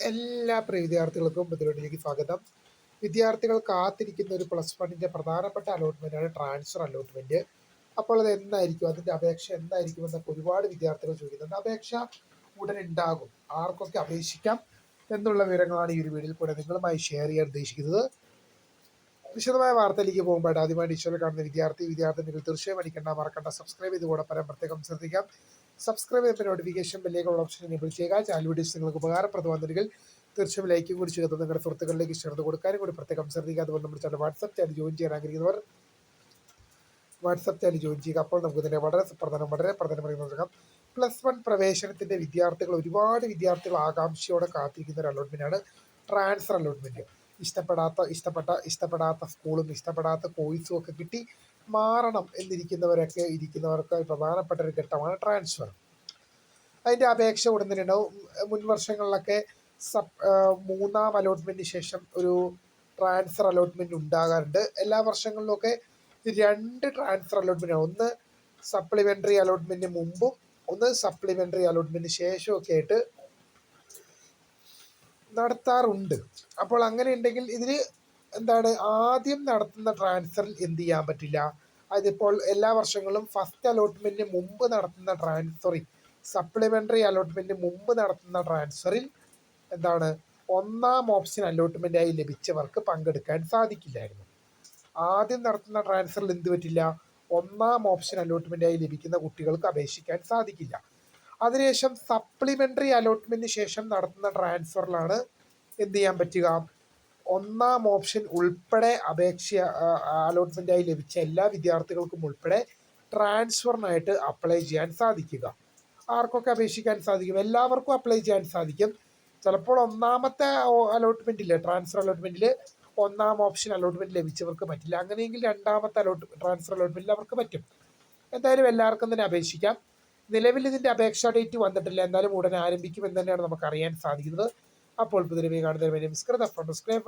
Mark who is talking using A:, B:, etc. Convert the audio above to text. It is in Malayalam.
A: എല്ലാ പ്രിയ വിദ്യാർത്ഥികൾക്കും ഇതിലേക്ക് സ്വാഗതം. വിദ്യാർത്ഥികൾ കാത്തിരിക്കുന്ന ഒരു പ്ലസ് വണ്ണിൻ്റെ പ്രധാനപ്പെട്ട അലോട്ട്മെൻറ്റാണ് ട്രാൻസ്ഫർ അലോട്ട്മെൻറ്റ്. അപ്പോൾ അത് എന്നായിരിക്കും, അതിൻ്റെ അപേക്ഷ എന്നായിരിക്കും എന്നൊക്കെ ഒരുപാട് വിദ്യാർത്ഥികൾ ചോദിക്കുന്നുണ്ട്. അപേക്ഷ ഉടൻ ഉണ്ടാകും, ആർക്കൊക്കെ അപേക്ഷിക്കാം എന്നുള്ള വിവരങ്ങളാണ് ഈ ഒരു വീഡിയോയിൽ കൂടെ നിങ്ങളുമായി ഷെയർ ചെയ്യാൻ ഉദ്ദേശിക്കുന്നത്. വിശദമായ വാർത്തയിലേക്ക് പോകുമ്പോൾ ആദ്യമായി ഡിജിറ്റൽ കാണുന്ന വിദ്യാർത്ഥിനികൾ തീർച്ചയായും മറക്കണ്ട സബ്സ്ക്രൈബ് ചെയ്ത് കൂടെ പ്രത്യേകം ശ്രദ്ധിക്കാം. സബ്സ്ക്രൈബ് ചെയ്ത നോട്ടിഫിക്കേഷൻ ബെല്ലേക്കുള്ള ഓപ്ഷൻ എനേബിൾ ചെയ്യുക. ചാനൽ വീഡിയോസ് നിങ്ങൾക്ക് ഉപകാരപ്രദമാകുന്നെങ്കിൽ തീർച്ചയായും ലൈക്കും കൂടി ചെയ്ത് നിങ്ങളുടെ സുഹൃത്തുക്കളിലേക്ക് ചേർത്ത് കൊടുക്കാനും കൂടി പ്രത്യേകം ശ്രദ്ധിക്കുക. അതുപോലെ നമ്മുടെ ചാനൽ വാട്സപ്പ് ചാനൽ ജോയിൻ ചെയ്യാൻ ആഗ്രഹിക്കുന്നവർ വാട്സപ്പ് ചാനൽ ജോയിൻ ചെയ്യുക. അപ്പോൾ നമുക്ക് ഇതിൻ്റെ വളരെ പ്രധാനമായി നോക്കാം. പ്ലസ് വൺ പ്രവേശനത്തിൻ്റെ ഒരുപാട് വിദ്യാർത്ഥികൾ ആകാംക്ഷയോടെ കാത്തിരിക്കുന്ന ഒരു അലോട്ട്മെൻറ്റാണ് ട്രാൻസ്ഫർ അലോട്ട്മെൻറ്റ്. ഇഷ്ടപ്പെടാത്ത സ്കൂളും ഇഷ്ടപ്പെടാത്ത കോഴ്സും ഒക്കെ കിട്ടി മാറണം ഇരിക്കുന്നവർക്ക് പ്രധാനപ്പെട്ട ഒരു ഘട്ടമാണ് ട്രാൻസ്ഫർ. അതിൻ്റെ അപേക്ഷ ഉടൻ തന്നെ ഉണ്ടാവും. മുൻ വർഷങ്ങളിലൊക്കെ മൂന്നാം അലോട്ട്മെൻറ്റിന് ശേഷം ഒരു ട്രാൻസ്ഫർ അലോട്ട്മെൻറ്റ് ഉണ്ടാകാറുണ്ട്. എല്ലാ വർഷങ്ങളിലൊക്കെ 2 ട്രാൻസ്ഫർ അലോട്ട്മെൻറ്റാണ്. ഒന്ന് സപ്ലിമെൻ്ററി അലോട്ട്മെൻറ്റിന് മുമ്പും ഒന്ന് സപ്ലിമെൻ്ററി അലോട്ട്മെൻറ്റിന് ശേഷമൊക്കെ ആയിട്ട് നടത്താറുണ്ട്. അപ്പോൾ അങ്ങനെ ഉണ്ടെങ്കിൽ ഇതിന് ആദ്യം നടത്തുന്ന ട്രാൻസ്ഫറിൽ എന്ത് ചെയ്യാൻ പറ്റില്ല. അതിപ്പോൾ എല്ലാ വർഷങ്ങളും ഫസ്റ്റ് അലോട്ട്മെൻറ്റിന് മുമ്പ് നടത്തുന്ന സപ്ലിമെൻ്ററി അലോട്ട്മെൻറ്റിന് മുമ്പ് നടത്തുന്ന ട്രാൻസ്ഫറിൽ ഒന്നാം ഓപ്ഷൻ അലോട്ട്മെൻറ്റായി ലഭിച്ചവർക്ക് പങ്കെടുക്കാൻ സാധിക്കില്ലായിരുന്നു. ആദ്യം നടത്തുന്ന ട്രാൻസ്ഫറിൽ എന്ത് പറ്റില്ല, ഒന്നാം ഓപ്ഷൻ അലോട്ട്മെൻറ്റായി ലഭിക്കുന്ന കുട്ടികൾക്ക് അപേക്ഷിക്കാൻ സാധിക്കില്ല. അതിനുശേഷം സപ്ലിമെൻ്ററി അലോട്ട്മെൻറ്റിന് ശേഷം നടത്തുന്ന ട്രാൻസ്ഫറിലാണ് എന്ത് ചെയ്യാൻ പറ്റുക, ഒന്നാം ഓപ്ഷൻ ഉൾപ്പെടെ അലോട്ട്മെൻറ്റായി ലഭിച്ച എല്ലാ വിദ്യാർത്ഥികൾക്കും ഉൾപ്പെടെ ട്രാൻസ്ഫറിനായിട്ട് അപ്ലൈ ചെയ്യാൻ സാധിക്കുക. ആർക്കൊക്കെ അപേക്ഷിക്കാൻ സാധിക്കും? എല്ലാവർക്കും അപ്ലൈ ചെയ്യാൻ സാധിക്കും. ചിലപ്പോൾ ഒന്നാമത്തെ അലോട്ട്മെൻറ്റിൽ ട്രാൻസ്ഫർ അലോട്ട്മെൻറ്റിൽ ഒന്നാം ഓപ്ഷൻ അലോട്ട്മെൻറ്റ് ലഭിച്ചവർക്ക് പറ്റില്ല. അങ്ങനെയെങ്കിൽ രണ്ടാമത്തെ ട്രാൻസ്ഫർ അലോട്ട്മെൻറ്റിൽ അവർക്ക് പറ്റും. എന്തായാലും എല്ലാവർക്കും തന്നെ അപേക്ഷിക്കാം. നിലവിൽ ഇതിൻ്റെ അപേക്ഷാ ഡേറ്റ് വന്നിട്ടില്ല, എന്നാലും ഉടൻ ആരംഭിക്കുമെന്ന് തന്നെയാണ് നമുക്ക് അറിയാൻ സാധിക്കുന്നത്. അപ്പോൾ പുതിയ കാണുന്നതിന് വേണ്ടി സബ്സ്ക്രൈബ്